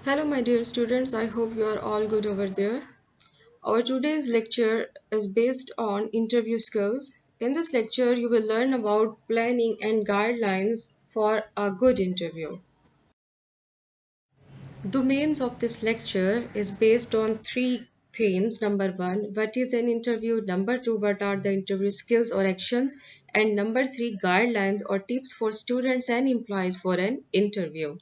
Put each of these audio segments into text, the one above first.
Hello, my dear students. I hope you are all good over there. Our today's lecture is based on interview skills. In this lecture, you will learn about planning and guidelines for a good interview. Domains of this lecture is based on three themes. Number one, what is an interview? Number two, what are the interview skills or actions? And number three, guidelines or tips for students and employees for an interview.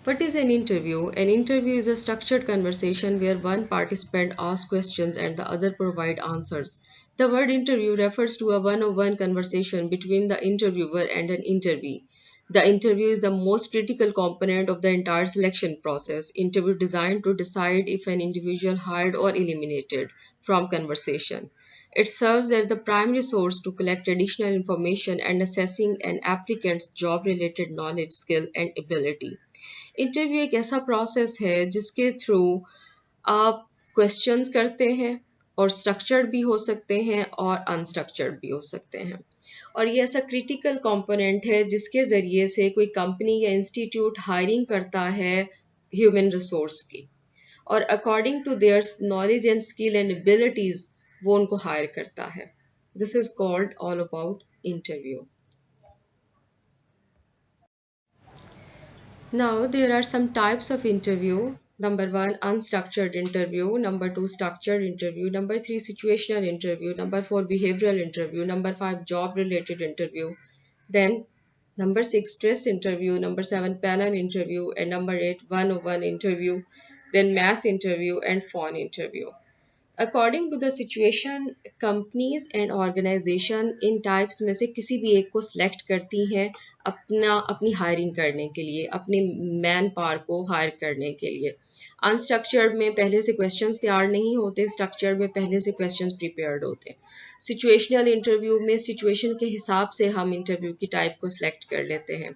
What is an interview? An interview is a structured conversation where one participant asks questions and the other provide answers. The word interview refers to a one-on-one conversation between the interviewer and an interviewee. The interview is the most critical component of the entire selection process. Interview designed to decide if an individual hired or eliminated from conversation. It serves as the primary source to collect additional information and assessing an applicant's job related knowledge, skill, and ability. Interview एक ऐसा process है जिसके through आप questions करते हैं और structured भी हो सकते हैं और अनस्ट्रक्चर्ड भी हो सकते हैं और ये ऐसा क्रिटिकल कंपोनेंट है जिसके ज़रिए से कोई कंपनी या इंस्टीट्यूट हायरिंग करता है ह्यूमन रिसोर्स की और according to their knowledge and skill and abilities वो उनको हायर करता है. This is called all about interview. Now, there are some types of interview. Number one, unstructured interview. Number two, structured interview. Number three, situational interview. Number four, behavioral interview. Number five, job related interview. Then, number six, stress interview. Number seven, panel interview. And number eight, one-on-one interview. Then, mass interview and phone interview. According to the situation companies and organisation इन types में से किसी भी एक को select करती हैं अपनी हायरिंग करने के लिए, अपने मैन पावर को हायर करने के लिए. अनस्ट्रक्चर्ड में पहले से क्वेश्चंस तैयार नहीं होते, स्ट्रक्चर्ड में पहले से क्वेश्चंस प्रिपेयर्ड होते हैं. सिचुएशनल इंटरव्यू में सिचुएशन के हिसाब से हम इंटरव्यू की टाइप को सिलेक्ट कर लेते हैं.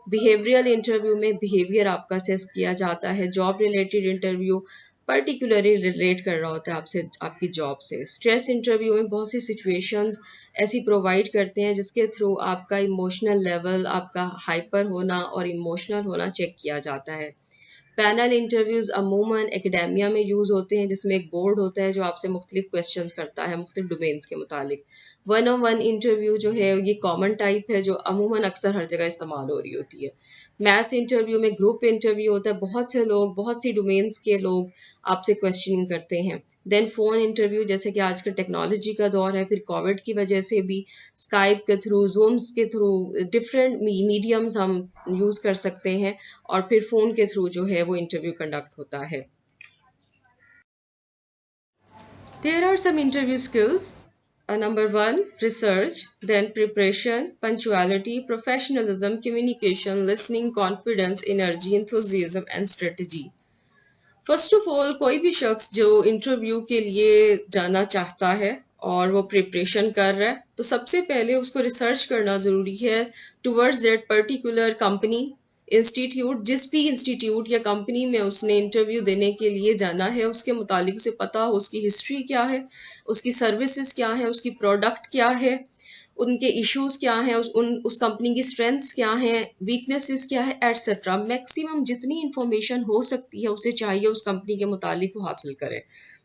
बिहेवियरल इंटरव्यू में बिहेवियर आपका असेस किया जाता है. Job related interview particularly relate कर रहा होता है आपसे, आपकी जॉब से. स्ट्रेस इंटरव्यू में बहुत सी सिचुएशंस ऐसी प्रोवाइड करते हैं जिसके थ्रू आपका इमोशनल लेवल, आपका हाइपर होना और इमोशनल होना चेक किया जाता है. पैनल इंटरव्यूज़ अमूमन एकेडेमिया में यूज़ होते हैं जिसमें एक बोर्ड होता है जो आपसे मुख्तलिफ क्वेश्चंस करता है मुख्तलिफ डोमेन्स के मुतालिक. वन ऑन वन इंटरव्यू जो है ये कॉमन टाइप है जो अमूमन अक्सर हर जगह इस्तेमाल हो रही होती है. मैस इंटरव्यू में ग्रुप इंटरव्यू होता है, बहुत से लोग, बहुत सी डोमेन्स के लोग आपसे क्वेश्चनिंग करते हैं. देन फ़ोन इंटरव्यू, जैसे कि आजकल टेक्नोलॉजी का दौर है, फिर कोविड की वजह से भी स्काइप के थ्रू, जूम्स के थ्रू डिफरेंट मीडियम्स हम यूज़ कर सकते हैं और फिर फ़ोन के थ्रू जो है वो इंटरव्यू कंडक्ट होता है. There are some interview skills. Number one, research, then preparation, punctuality, professionalism, communication, listening, confidence, energy, enthusiasm, and strategy. First of all, कोई भी शख्स जो इंटरव्यू के लिए जाना चाहता है और वो प्रिपरेशन कर रहा है तो सबसे पहले उसको रिसर्च करना ज़रूरी है towards that particular company, institute. जिस भी इंस्टीट्यूट या कंपनी में उसने इंटरव्यू देने के लिए जाना है उसके मुतालिक उसे पता हो उसकी हिस्ट्री क्या है, उसकी सर्विसेज क्या है, उसकी प्रोडक्ट क्या है, उनके इश्यूज क्या हैं, उस कंपनी की स्ट्रेंथ्स क्या हैं, वीकनेसेस क्या है, एटसेट्रा. मैक्सिमम जितनी इंफॉर्मेशन हो सकती है उसे चाहिए उस कंपनी के मुतालिक वो हासिल करें.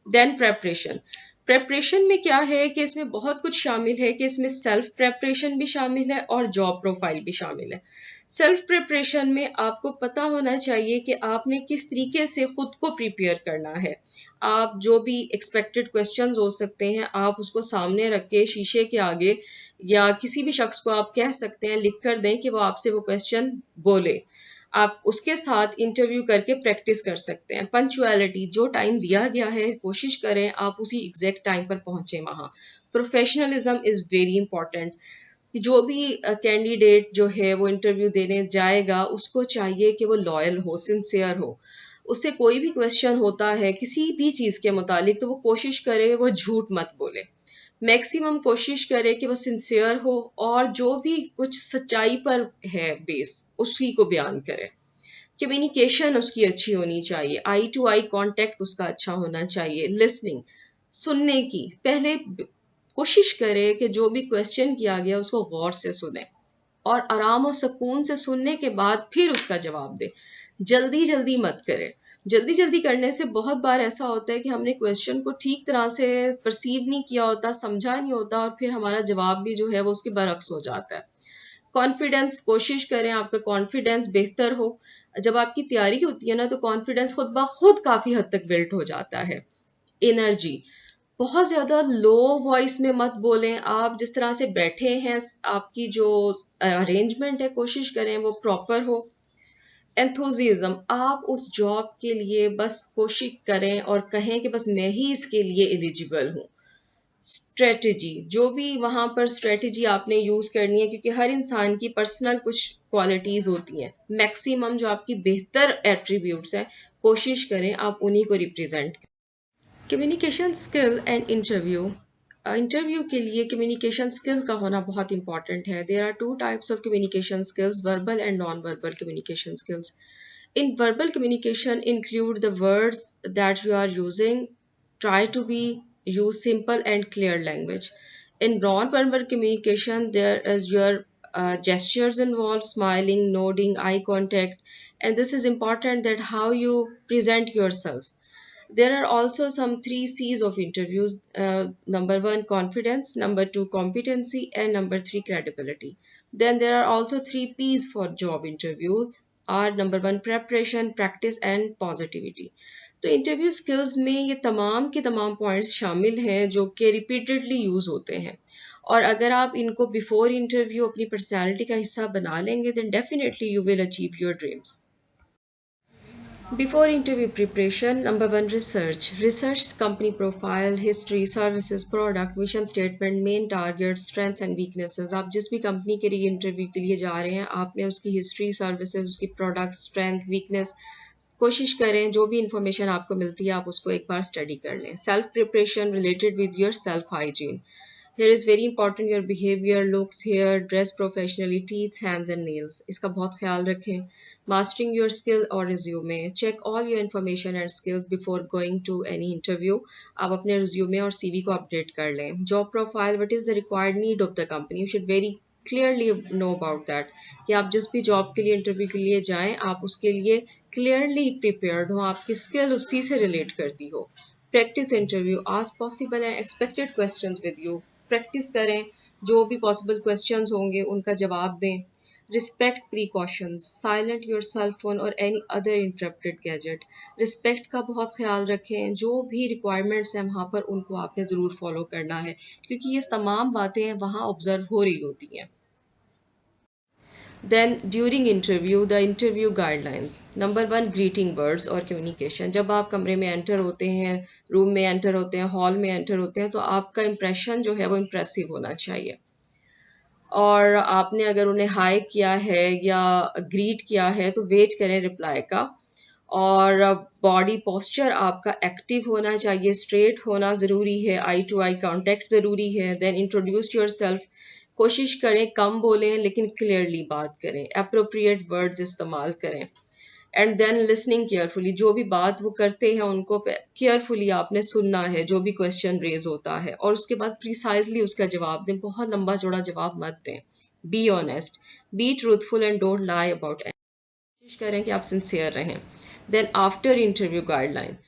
Then preparation. प्रेपरेशन में क्या है कि इसमें बहुत कुछ शामिल है कि इसमें सेल्फ प्रेपरेशन भी शामिल है और जॉब प्रोफाइल भी शामिल है. सेल्फ प्रिपरेशन में आपको पता होना चाहिए कि आपने किस तरीके से खुद को प्रिपेयर करना है. आप जो भी एक्सपेक्टेड क्वेश्चंस हो सकते हैं आप उसको सामने रख के शीशे के आगे या किसी भी शख्स को आप कह सकते हैं, लिख कर दें कि वो आपसे वो क्वेश्चन बोले. आप उसके साथ इंटरव्यू करके प्रैक्टिस कर सकते हैं. पंचुअलिटी, जो टाइम दिया गया है कोशिश करें आप उसी एग्जैक्ट टाइम पर पहुंचे वहाँ. Professionalism is very important. जो भी कैंडिडेट जो है वो इंटरव्यू देने जाएगा उसको चाहिए कि वो लॉयल हो, सिंसियर हो. उससे कोई भी क्वेश्चन होता है किसी भी चीज़ के मुतालिक तो वो कोशिश करे वो झूठ मत बोले. मैक्सिमम कोशिश करे कि वो सिंसियर हो और जो भी कुछ सच्चाई पर है बेस उसी को बयान करे. कम्युनिकेशन उसकी अच्छी होनी चाहिए, आई टू आई कांटेक्ट उसका अच्छा होना चाहिए. लिसनिंग, सुनने की, पहले कोशिश करें कि जो भी क्वेश्चन किया गया उसको गौर से सुने. और आराम और सुकून से सुनने के बाद फिर उसका जवाब दे। जल्दी जल्दी मत करें। जल्दी जल्दी करने से बहुत बार ऐसा होता है कि हमने क्वेश्चन को ठीक तरह से परसीव नहीं किया होता, समझा नहीं होता, और फिर हमारा जवाब भी जो है वो उसके बरक्स हो जाता है। कॉन्फिडेंस, कोशिश करें आपका कॉन्फिडेंस बेहतर हो। जब आपकी तैयारी होती है ना, तो कॉन्फिडेंस खुद ब खुद काफ़ी हद तक बिल्ड हो जाता है। एनर्जी, बहुत ज़्यादा लो वॉइस में मत बोलें। आप जिस तरह से बैठे हैं, आपकी जो अरेंजमेंट है, कोशिश करें वो प्रॉपर हो। एंथुजिज्म, आप उस जॉब के लिए बस कोशिश करें और कहें कि बस मैं ही इसके लिए एलिजिबल हूँ। स्ट्रेटजी, जो भी वहाँ पर स्ट्रेटजी आपने यूज़ करनी है, क्योंकि हर इंसान की पर्सनल कुछ क्वालिटीज़ होती हैं। मैक्सिमम जो आपकी बेहतर एट्रीब्यूट्स हैं, कोशिश करें आप उन्हीं को represent. Communication skill and interview. Interview के लिए कम्युनिकेशन स्किल्स का होना बहुत इंपॉर्टेंट है। There are two types of communication skills, verbal and non verbal communication skills. In verbal communication include the words that you are using. Try to be use simple and clear language. In non-verbal communication, there is your gestures involved, smiling, nodding, eye contact, and this is important that how you present yourself. There are also some three C's of interviews. Number one, confidence. Number two, competency. And number three, credibility. Then there are also three P's for job interview. Are number one, preparation, practice and positivity. तो interview skills में ये तमाम के तमाम points शामिल हैं जो कि रिपीटेडली यूज़ होते हैं, और अगर आप इनको बिफोर इंटरव्यू अपनी पर्सनैलिटी का हिस्सा बना लेंगे, then definitely you will achieve your dreams. Before interview preparation, number one, research. Research company profile, history, services, product, mission statement, main targets, strengths and weaknesses. आप जिस भी कंपनी के लिए इंटरव्यू के लिए जा रहे हैं, आपने उसकी हिस्ट्री, सर्विसेज, उसकी प्रोडक्ट, स्ट्रेंथ, वीकनेस, कोशिश करें जो भी इंफॉर्मेशन आपको मिलती है आप उसको एक बार स्टडी कर लें. Self preparation related with your self hygiene. Here is very important your behavior, looks, hair, dress professionally, teeth, hands and nails. इसका बहुत ख्याल रखें. Mastering your skill or resume. Check all your information and skills before going to any interview. आप अपने resume और CV को update कर लें. Job profile, what is the required need of the company? You should very clearly know about that. कि आप जिस भी जॉब के लिए इंटरव्यू के लिए जाएं, आप उसके लिए clearly prepared हो, आपकी स्किल उसी से रिलेट करती हो. Practice interview. Ask possible and expected questions with you. Practice करें, जो भी पॉसिबल क्वेश्चंस होंगे उनका जवाब दें. Respect precautions. Silent your cell phone और any other interrupted gadget. Respect का बहुत ख्याल रखें. जो भी रिक्वायरमेंट्स हैं वहाँ पर उनको आपने ज़रूर फॉलो करना है, क्योंकि ये तमाम बातें वहाँ ऑब्जर्व हो रही होती हैं. Then during interview, the interview guidelines. Number one, greeting words और communication. जब आप कमरे में एंटर होते हैं, रूम में एंटर होते हैं, हॉल में एंटर होते हैं, तो आपका इम्प्रेशन जो है वो इम्प्रेसिव होना चाहिए. और आपने अगर उन्हें हाई किया है या ग्रीट किया है तो वेट करें रिप्लाई का. और बॉडी पोस्चर आपका एक्टिव होना चाहिए, स्ट्रेट होना ज़रूरी है, आई टू आई कांटेक्ट ज़रूरी है. Then introduce yourself. कोशिश करें कम बोलें लेकिन क्लियरली बात करें, अप्रोप्रिएट वर्ड्स इस्तेमाल करें. And then listening carefully. जो भी बात वो करते हैं उनको केयरफुली आपने सुनना है, जो भी क्वेश्चन रेज होता है, और उसके बाद प्रिसाइजली उसका जवाब दें. बहुत लंबा चौड़ा जवाब मत दें. Be honest, be truthful and don't lie about. कोशिश करें कि आप सिंसियर रहें. Then after interview guideline.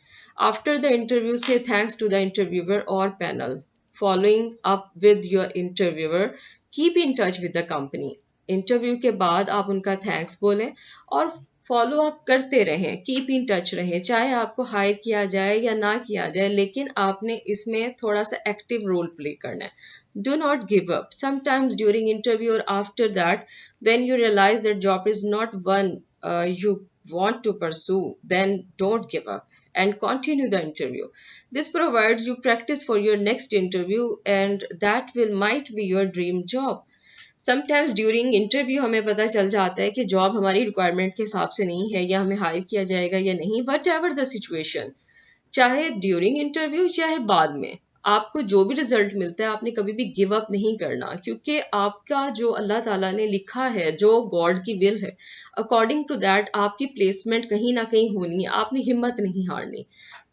After the interview, say thanks to the interviewer or panel. Following up with your interviewer, keep in touch with the company. Interview के बाद आप उनका thanks बोलें और फॉलो अप करते रहें, कीप इन टच रहें. चाहे आपको हायर किया जाए या ना किया जाए, लेकिन आपने इसमें थोड़ा सा एक्टिव रोल प्ले करना है. Do not give up. Sometimes during interview or after that, when you realize that job is not one you want to pursue, then don't give up and continue the interview. This provides you practice for your next interview and that will might be your dream job. Sometimes during interview हमें पता चल जाता है कि job हमारी requirement के हिसाब से नहीं है या हमें हायर किया जाएगा या नहीं. वट एवर द सिचुएशन, चाहे ड्यूरिंग इंटरव्यू चाहे बाद में, आपको जो भी रिजल्ट मिलता है आपने कभी भी गिव अप नहीं करना, क्योंकि आपका जो अल्लाह ताला ने लिखा है, जो गॉड की विल है, अकॉर्डिंग टू दैट आपकी प्लेसमेंट कहीं ना कहीं होनी है. आपने हिम्मत नहीं हारनी.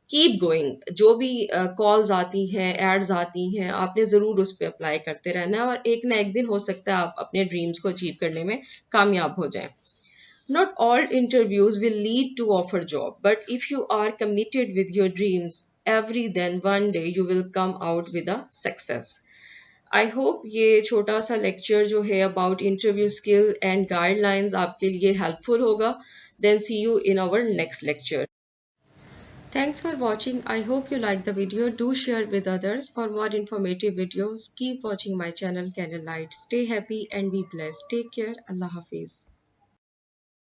कीप गोइंग, जो भी कॉल्स आती हैं, एड्स आती हैं, आपने ज़रूर उस पर अप्लाई करते रहना है और एक ना एक दिन हो सकता है आप अपने ड्रीम्स को अचीव करने में कामयाब हो जाएं. Not all interviews will lead to offer job, but if you are committed with your dreams, then one day you will come out with a success. I hope ये छोटा सा लेक्चर जो है about interview skill and guidelines आपके लिए helpful होगा. Then see you in our next lecture. Thanks for watching. I hope you liked the video. Do share with others. For more informative videos, keep watching my channel Candlelight. Stay happy and be blessed. Take care. Allah Hafiz.